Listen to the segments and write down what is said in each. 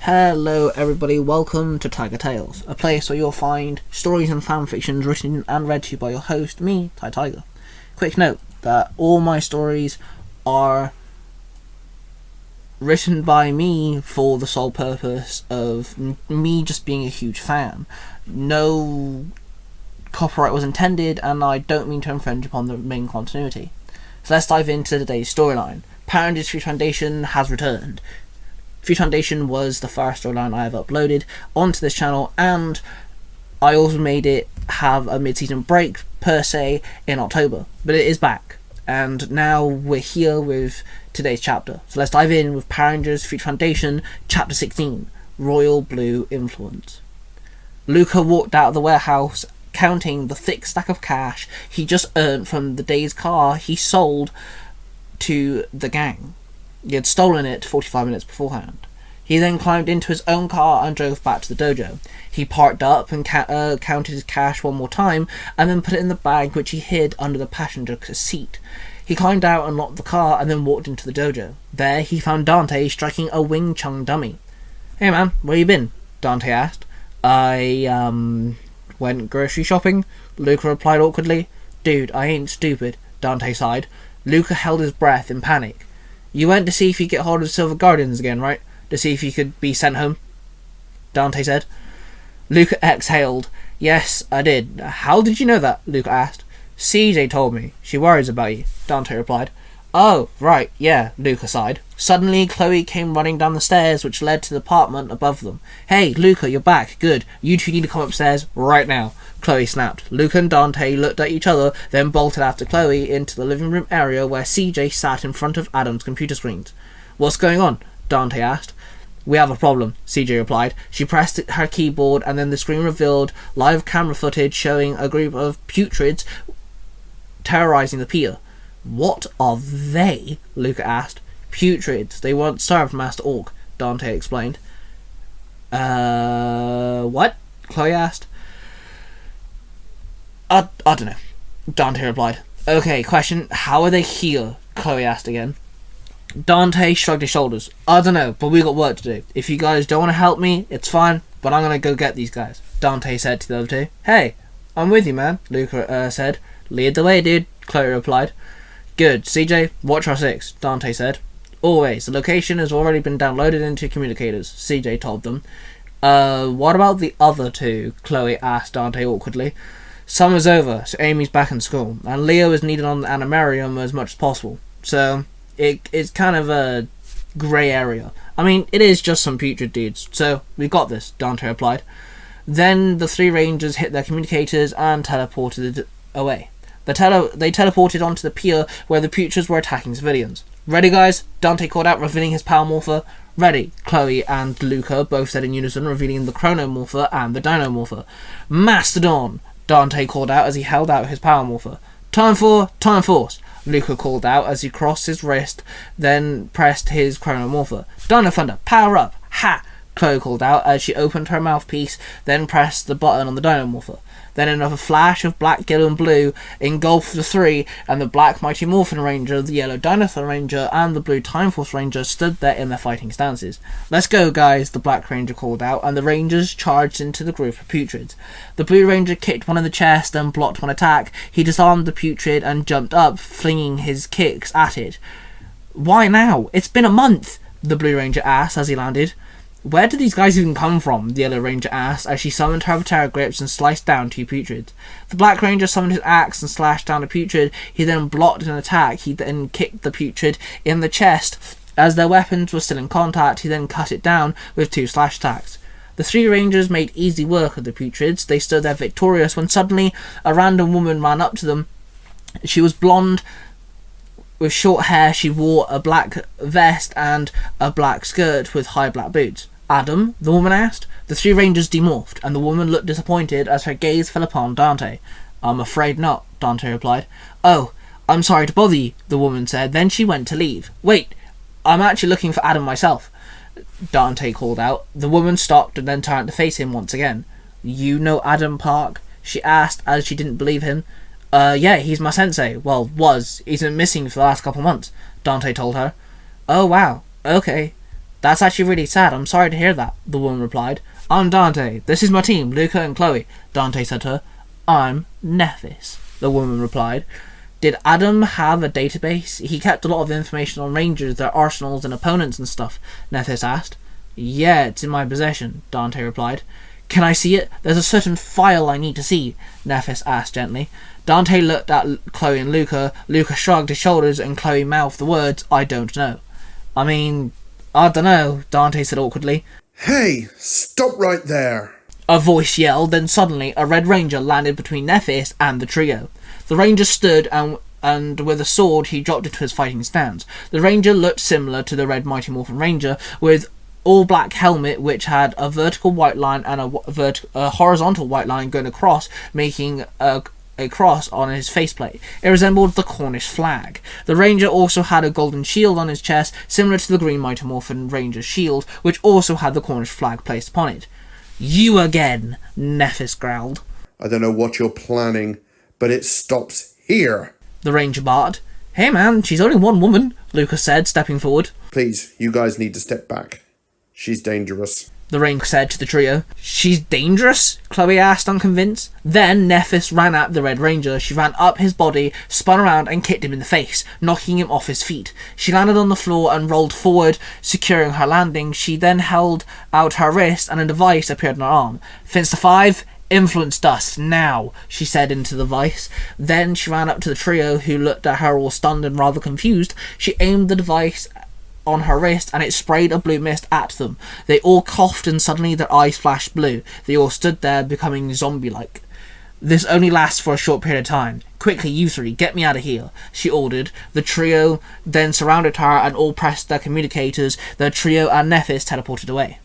Hello everybody, welcome to Tiger Tales, a place where you'll find stories and fanfictions written and read to you by your host, me, Tai Tiger. Quick note that all my stories are written by me for the sole purpose of me just being a huge fan. No copyright was intended, and I don't mean to infringe upon the main continuity. So let's dive into today's storyline. Power Rangers Future Foundation has returned. Future Foundation was the first storyline I have uploaded onto this channel, and I also made it have a mid-season break per se in October, but it is back, and now we're here with today's chapter. So let's dive in with Power Rangers Future Foundation Chapter 16, Royal Blue Influence. Luca walked out of the warehouse counting the thick stack of cash he just earned from the day's car he sold to the gang. He had stolen it 45 minutes beforehand. He then climbed into his own car and drove back to the dojo. He parked up and counted his cash one more time, and then put it in the bag which he hid under the passenger seat. He climbed out and locked the car and then walked into the dojo. There he found Dante striking a Wing Chun dummy. "Hey man, where you been?" Dante asked. I went grocery shopping," Luca replied awkwardly. "Dude, I ain't stupid," Dante sighed. Luca held his breath in panic. "You went to see if you get hold of Silver Guardians again, right? To see if you could be sent home?" Dante said. Luca exhaled. "Yes, I did. How did you know that?" Luca asked. "CJ told me. She worries about you," Dante replied. "Oh, right, yeah," Luca sighed. Suddenly, Chloe came running down the stairs which led to the apartment above them. "Hey, Luca, you're back. Good. You two need to come upstairs right now," Chloe snapped. Luca and Dante looked at each other, then bolted after Chloe into the living room area where CJ sat in front of Adam's computer screens. "What's going on?" Dante asked. "We have a problem," CJ replied. She pressed her keyboard, and then the screen revealed live camera footage showing a group of putrids terrorizing the pier. "What are they?" Luca asked. "Putrids. They once served Master Orc," Dante explained. What?" Chloe asked. I don't know," Dante replied. "Okay, question. How are they here?" Chloe asked again. Dante shrugged his shoulders. "I don't know, but we got work to do. If you guys don't want to help me, it's fine, but I'm gonna go get these guys," Dante said to the other two. "Hey, I'm with you, man," Luca said. "Lead the way, dude," Chloe replied. "Good. CJ, watch our 6, Dante said. "Always. The location has already been downloaded into communicators," CJ told them. What about the other two?" Chloe asked Dante awkwardly. "Summer's over, so Amy's back in school, and Leo is needed on the Animarium as much as possible. So, it's kind of a grey area. I mean, it is just some putrid dudes, so we got this," Dante replied. Then the three rangers hit their communicators and teleported away. They teleported onto the pier where the putrids were attacking civilians. "Ready, guys?" Dante called out, revealing his power morpher. "Ready," Chloe and Luca both said in unison, revealing the chronomorpher and the dinomorpher. "Mastodon!" Dante called out as he held out his power morpher. Time force," Luca called out as he crossed his wrist, then pressed his chronomorpher. "Dino Thunder, power up! Ha!" Chloe called out as she opened her mouthpiece, then pressed the button on the dinomorpher. Then another flash of black, yellow, and blue engulfed the three, and the black Mighty Morphin Ranger, the yellow Dinosaur Ranger, and the blue Time Force Ranger stood there in their fighting stances. "Let's go, guys," the Black Ranger called out, and the Rangers charged into the group of putrids. The Blue Ranger kicked one in the chest and blocked one attack. He disarmed the putrid and jumped up, flinging his kicks at it. "Why now? It's been a month," the Blue Ranger asked as he landed. "Where did these guys even come from?" the Yellow Ranger asked as she summoned her Terror Grips and sliced down 2 putrids. The Black Ranger summoned his axe and slashed down a putrid. He then blocked an attack. He then kicked the putrid in the chest. As their weapons were still in contact, he then cut it down with 2 slash attacks. The 3 Rangers made easy work of the putrids. They stood there victorious when suddenly a random woman ran up to them. She was blonde with short hair. She wore a black vest and a black skirt with high black boots. "Adam?" the woman asked. The 3 Rangers demorphed, and the woman looked disappointed as her gaze fell upon Dante. "I'm afraid not," Dante replied. "Oh, I'm sorry to bother you," the woman said. Then she went to leave. "Wait, I'm actually looking for Adam myself," Dante called out. The woman stopped and then turned to face him once again. "You know Adam Park?" she asked as she didn't believe him. Yeah, he's my sensei. Well, was. He's been missing for the last couple months," Dante told her. "Oh, wow. Okay. That's actually really sad. I'm sorry to hear that, the woman replied. I'm Dante. This is my team, Luca and Chloe, Dante said to her. I'm Nephis, the woman replied. Did Adam have a database? He kept a lot of information on Rangers, their arsenals and opponents and stuff, Nephis asked. Yeah, it's in my possession, Dante replied. Can I see it? There's a certain file I need to see, Nephis asked gently. Dante looked at Chloe and Luca. Luca shrugged his shoulders and Chloe mouthed the words, I don't know. I don't know, Dante said awkwardly. Hey, stop right there! A voice yelled, then suddenly a Red Ranger landed between Nephis and the trio. The Ranger stood and with a sword he dropped into his fighting stance. The Ranger looked similar to the Red Mighty Morphin Ranger, with all-black helmet which had a vertical white line and a horizontal white line going across, making a cross on his faceplate. It resembled the Cornish flag. The Ranger also had a golden shield on his chest, similar to the Green Mighty Morphin Ranger's shield, which also had the Cornish flag placed upon it. You again, Nephis growled. I don't know what you're planning, but it stops here. The Ranger barked. Hey man, she's only one woman, Lucas said, stepping forward. Please, you guys need to step back. She's dangerous, the Ranger said to the trio. She's dangerous? Chloe asked, unconvinced. Then Nephis ran at the Red Ranger. She ran up his body, spun around and kicked him in the face, knocking him off his feet. She landed on the floor and rolled forward, securing her landing. She then held out her wrist and a device appeared on her arm. Finster 5, influence dust, now, she said into the device. Then she ran up to the trio, who looked at her all stunned and rather confused. She aimed the device on her wrist and it sprayed a blue mist at them. They all coughed and suddenly their eyes flashed blue. They all stood there, becoming zombie-like. This only lasts for a short period of time. Quickly, you three, get me out of here, she ordered. The trio then surrounded her and all pressed their communicators. The trio and Nephis teleported away.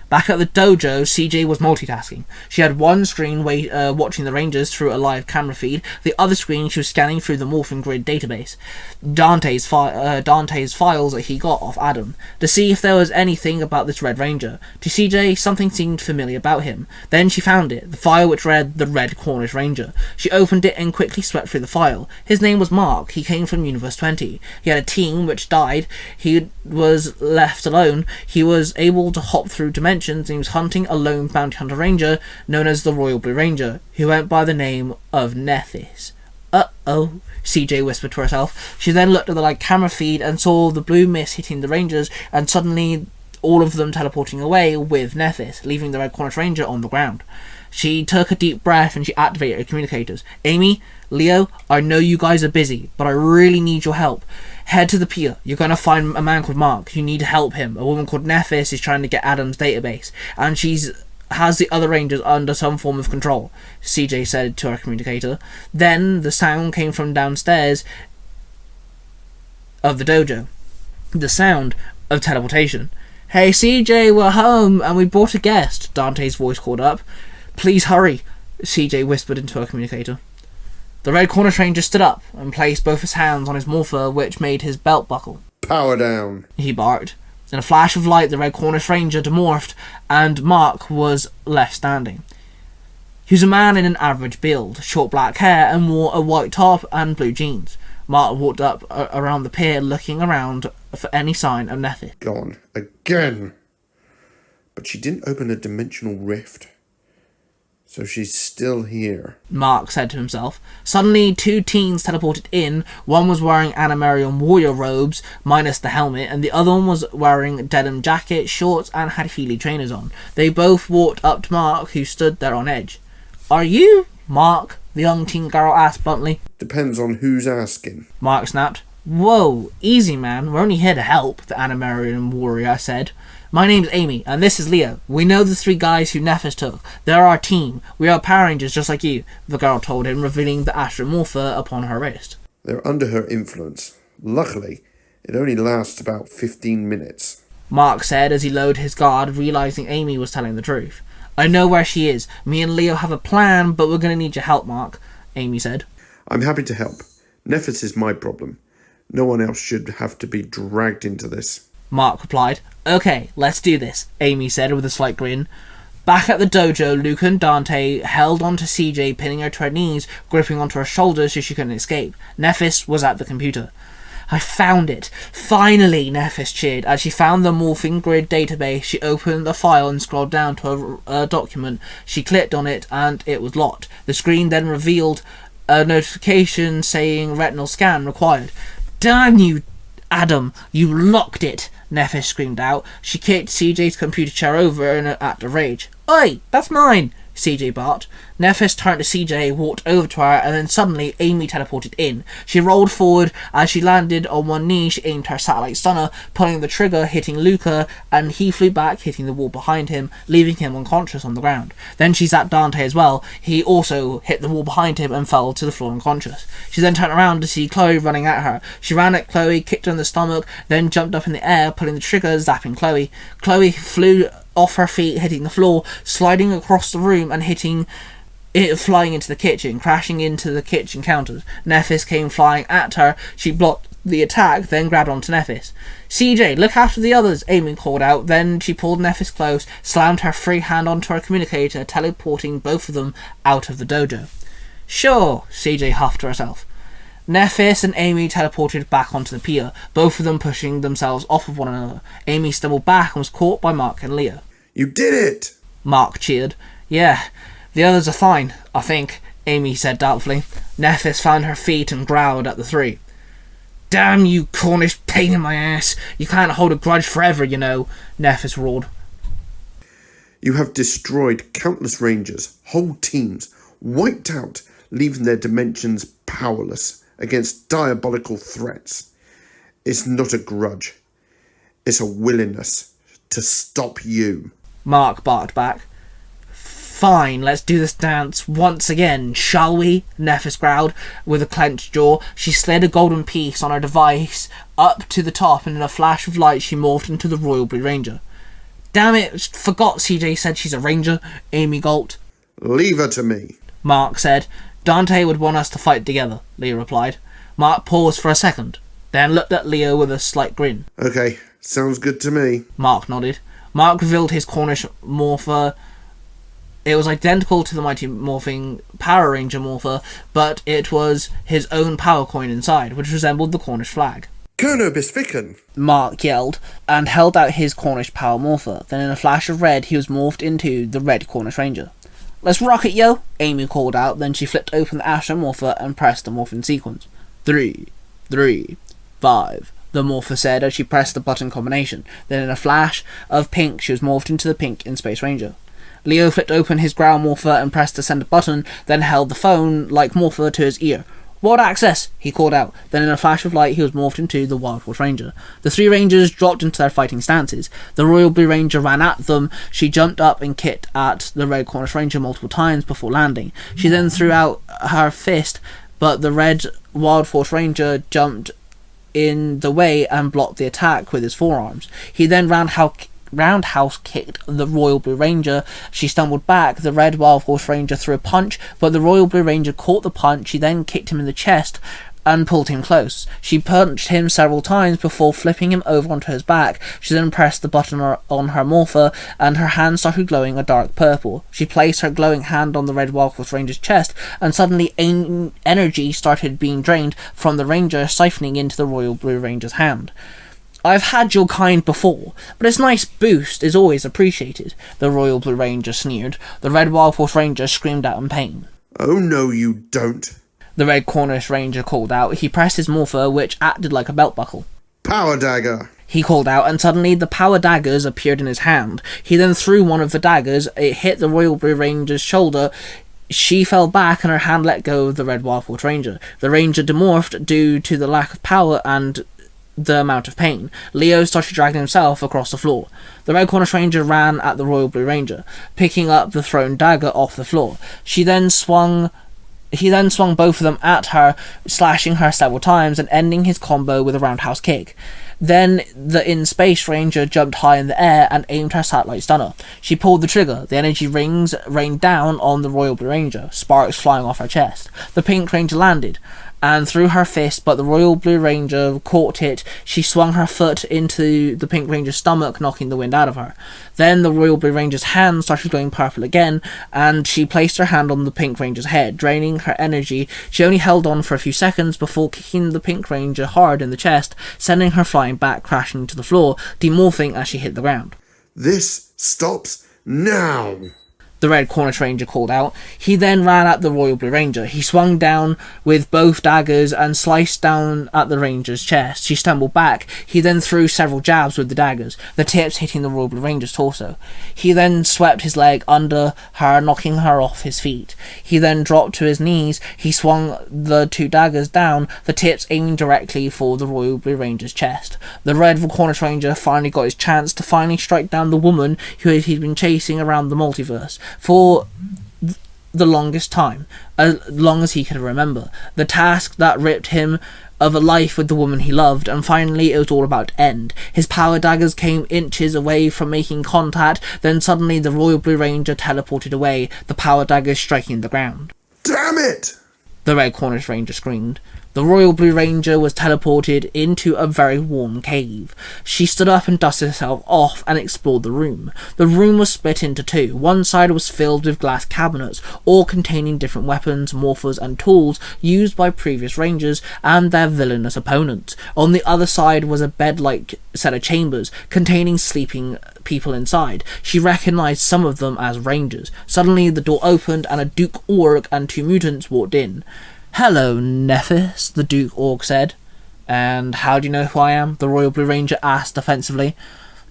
Back at the dojo, CJ was multitasking. She had one screen watching the Rangers through a live camera feed. The other screen she was scanning through the Morphin Grid database, Dante's files that he got off Adam, to see if there was anything about this Red Ranger. To CJ, something seemed familiar about him. Then she found it, the file which read The Red Cornish Ranger. She opened it and quickly swept through the file. His name was Mark. He came from Universe 20. He had a team which died. He was left alone. He was able to hop through dimensions. He was hunting a lone bounty hunter ranger known as the Royal Blue Ranger, who went by the name of Nephis. Uh-oh, CJ whispered to herself. She then looked at the live camera feed and saw the blue mist hitting the Rangers, and suddenly all of them teleporting away with Nephis, leaving the Red Cornish Ranger on the ground. She took a deep breath and she activated her communicators. Amy, Leo, I know you guys are busy, but I really need your help. Head to the pier. You're going to find a man called Mark. You need to help him. A woman called Nephis is trying to get Adam's database, and has the other Rangers under some form of control, CJ said to her communicator. Then the sound came from downstairs of the dojo. The sound of teleportation. Hey CJ, we're home, and we brought a guest, Dante's voice called up. Please hurry, CJ whispered into her communicator. The Red Cornish Ranger stood up and placed both his hands on his morpher, which made his belt buckle. Power down, he barked. In a flash of light, the Red Cornish Ranger demorphed, and Mark was left standing. He was a man in an average build, short black hair, and wore a white top and blue jeans. Mark walked up around the pier, looking around for any sign of Nephis. Gone again. But she didn't open a dimensional rift. So she's still here, Mark said to himself. Suddenly, two teens teleported in. One was wearing Animarian warrior robes, minus the helmet, and the other one was wearing denim jacket, shorts, and had Healy trainers on. They both walked up to Mark, who stood there on edge. Are you Mark? The young teen girl asked bluntly. Depends on who's asking, Mark snapped. Whoa, easy man, we're only here to help, the Animarian warrior said. My name's Amy, and this is Leo. We know the three guys who Nephis took. They're our team. We are Power Rangers just like you, the girl told him, revealing the astromorpher upon her wrist. They're under her influence. Luckily, it only lasts about 15 minutes, Mark said as he lowered his guard, realizing Amy was telling the truth. I know where she is. Me and Leo have a plan, but we're going to need your help, Mark, Amy said. I'm happy to help. Nephis is my problem. No one else should have to be dragged into this, Mark replied. Okay, let's do this, Amy said with a slight grin. Back at the dojo, Luca and Dante held onto CJ, pinning her to her knees, gripping onto her shoulders so she couldn't escape. Nephis was at the computer. I found it. Finally, Nephis cheered. As she found the morphing grid database, she opened the file and scrolled down to a document. She clicked on it and it was locked. The screen then revealed a notification saying retinal scan required. Damn you, Adam, you locked it, Nephis screamed out. She kicked CJ's computer chair over in an act of rage. Oi, that's mine, CJ barked. Nephis turned to CJ, walked over to her, and then suddenly Amy teleported in. She rolled forward. As she landed on one knee, she aimed her satellite stunner, pulling the trigger, hitting Luca, and he flew back, hitting the wall behind him, leaving him unconscious on the ground. Then she zapped Dante as well. He also hit the wall behind him and fell to the floor unconscious. She then turned around to see Chloe running at her. She ran at Chloe, kicked her in the stomach, then jumped up in the air, pulling the trigger, zapping Chloe. Chloe flew off her feet, hitting the floor, sliding across the room and hitting it, flying into the kitchen, crashing into the kitchen counters. Nephis came flying at her. She blocked the attack, then grabbed onto Nephis. CJ, look after the others, Amy called out. Then she pulled Nephis close, slammed her free hand onto her communicator, teleporting both of them out of the dojo. Sure, CJ huffed to herself. Nephis and Amy teleported back onto the pier, both of them pushing themselves off of one another. Amy stumbled back and was caught by Mark and Leo. You did it! Mark cheered. Yeah, the others are fine, I think, Amy said doubtfully. Nephis found her feet and growled at the three. Damn you, Cornish pain in my ass. You can't hold a grudge forever, you know, Nephis roared. You have destroyed countless rangers, whole teams, wiped out, leaving their dimensions powerless against diabolical threats. It's not a grudge. It's a willingness to stop you. Mark barked back. Fine, let's do this dance once again, shall we? Nephis growled. With a clenched jaw, she slid a golden piece on her device up to the top, and in a flash of light she morphed into the Royal Blue Ranger. Damn it, forgot CJ said she's a ranger, Amy gulped. Leave her to me, Mark said. Dante would want us to fight together, Leo replied. Mark paused for a second, then looked at Leo with a slight grin. Okay, sounds good to me. Mark nodded. Mark revealed his Cornish morpher. It was identical to the Mighty Morphing Power Ranger morpher, but it was his own power coin inside, which resembled the Cornish flag. Kerno Bisficken! Mark yelled, and held out his Cornish power morpher. Then in a flash of red, he was morphed into the Red Cornish Ranger. Let's rock it, yo! Amy called out. Then she flipped open the Astro Morpher and pressed the morphing sequence. 3, 3, 5, the morpher said as she pressed the button combination. Then in a flash of pink, she was morphed into the Pink in Space Ranger. Leo flipped open his Growl Morpher and pressed the center button, then held the phone-like morpher to his ear. World access, he called out. Then in a flash of light, he was morphed into the Wild Force Ranger. The three Rangers dropped into their fighting stances. The Royal Blue Ranger ran at them. She jumped up and kicked at the Red Cornish Ranger multiple times before landing. She then threw out her fist, but the Red Wild Force Ranger jumped in the way and blocked the attack with his forearms. He then roundhouse kicked the Royal Blue Ranger. She stumbled back. The Red Wild Horse Ranger threw a punch, but the Royal Blue Ranger caught the punch. She then kicked him in the chest and pulled him close. She punched him several times before flipping him over onto his back. She then pressed the button on her morpher, and her hand started glowing a dark purple. She placed her glowing hand on the Red Wild Horse Ranger's chest, and suddenly energy started being drained from the Ranger, siphoning into the Royal Blue Ranger's hand. I've had your kind before, but its nice boost is always appreciated, the Royal Blue Ranger sneered. The Red Wild Horse Ranger screamed out in pain. Oh no you don't, the Red Cornish Ranger called out. He pressed his morpher, which acted like a belt buckle. Power dagger, he called out, and suddenly the power daggers appeared in his hand. He then threw one of the daggers. It hit the Royal Blue Ranger's shoulder. She fell back and her hand let go of the Red Wild Horse Ranger. The Ranger demorphed due to the lack of power and the amount of pain. Leo started dragging himself across the floor. The Red Cornish Ranger ran at the Royal Blue Ranger, picking up the thrown dagger off the floor. He then swung both of them at her, slashing her several times and ending his combo with a roundhouse kick. Then the In-Space Ranger jumped high in the air and aimed her satellite stunner. She pulled the trigger. The energy rings rained down on the Royal Blue Ranger, sparks flying off her chest. The Pink Ranger landed, and threw her fist, but the Royal Blue Ranger caught it. She swung her foot into the Pink Ranger's stomach, knocking the wind out of her. Then the Royal Blue Ranger's hand started going purple again, and she placed her hand on the Pink Ranger's head, draining her energy. She only held on for a few seconds before kicking the Pink Ranger hard in the chest, sending her flying back, crashing to the floor, demorphing as she hit the ground. This stops now! The Red Cornish Ranger called out. He then ran at the Royal Blue Ranger. He swung down with both daggers and sliced down at the Ranger's chest. She stumbled back. He then threw several jabs with the daggers, the tips hitting the Royal Blue Ranger's torso. He then swept his leg under her, knocking her off his feet. He then dropped to his knees. He swung the 2 daggers down, the tips aiming directly for the Royal Blue Ranger's chest. The Red Cornish Ranger finally got his chance to finally strike down the woman who he'd been chasing around the multiverse for the longest time, as long as he could remember. The task that ripped him of a life with the woman he loved, and finally it was all about to end. His power daggers came inches away from making contact, then suddenly the Royal Blue Ranger teleported away, the power daggers striking the ground. Damn it! The Red Cornish Ranger screamed. The Royal Blue Ranger was teleported into a very warm cave. She stood up and dusted herself off and explored the room. The room was split into 2. One side was filled with glass cabinets, all containing different weapons, morphers, and tools used by previous Rangers and their villainous opponents. On the other side was a bed-like set of chambers, containing sleeping people inside. She recognized some of them as Rangers. Suddenly the door opened and a Duke Orc and 2 mutants walked in. "Hello, Nephis," the Duke Orc said. "And how do you know who I am?" the Royal Blue Ranger asked defensively.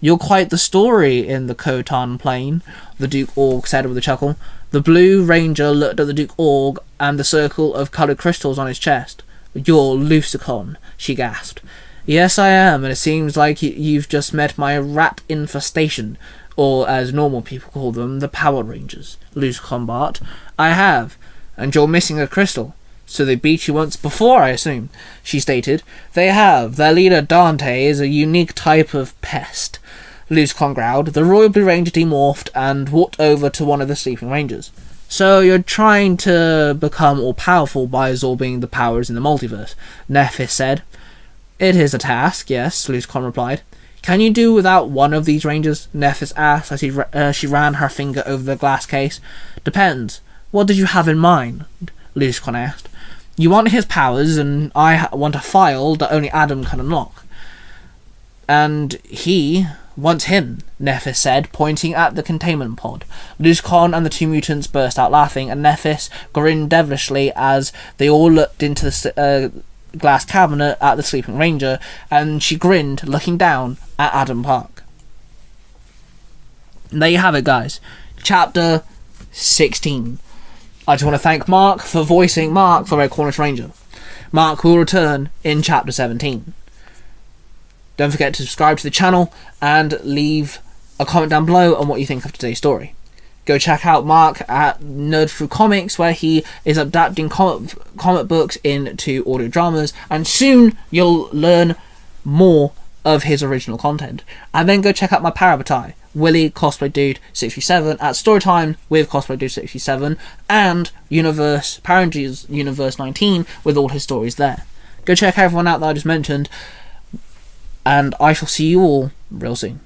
"You're quite the story in the Khotan Plain," the Duke Orc said with a chuckle. The Blue Ranger looked at the Duke Orc and the circle of coloured crystals on his chest. "You're Lucicon," she gasped. "Yes, I am, and it seems like you've just met my rat infestation, or as normal people call them, the Power Rangers," Lucicon barked. "I have, and you're missing a crystal. So they beat you once before, I assume," she stated. "They have. Their leader, Dante, is a unique type of pest," Lucicon growled. The Royal Blue Ranger demorphed and walked over to one of the sleeping Rangers. "So you're trying to become all-powerful by absorbing the powers in the multiverse," Nephis said. "It is a task, yes," Lucicon replied. "Can you do without one of these Rangers?" Nephis asked as she ran her finger over the glass case. "Depends. What did you have in mind?" Lucicon asked. "You want his powers, and I want a file that only Adam can unlock. And he wants him," Nephis said, pointing at the containment pod. Lucicon and the 2 mutants burst out laughing, and Nephis grinned devilishly as they all looked into the glass cabinet at the sleeping Ranger, and she grinned, looking down at Adam Park. And there you have it, guys. Chapter 16. I just want to thank Mark for voicing Mark for Red Cornish Ranger. Mark will return in Chapter 17. Don't forget to subscribe to the channel and leave a comment down below on what you think of today's story. Go check out Mark at Nerd Through Comics, where he is adapting comic books into audio dramas, and soon you'll learn more of his original content. And then go check out my Parabatai, Willie Cosplay Dude 67, at Storytime with Cosplay Dude 67, and Power Rangers Universe 19 with all his stories there. Go check everyone out that I just mentioned, and I shall see you all real soon.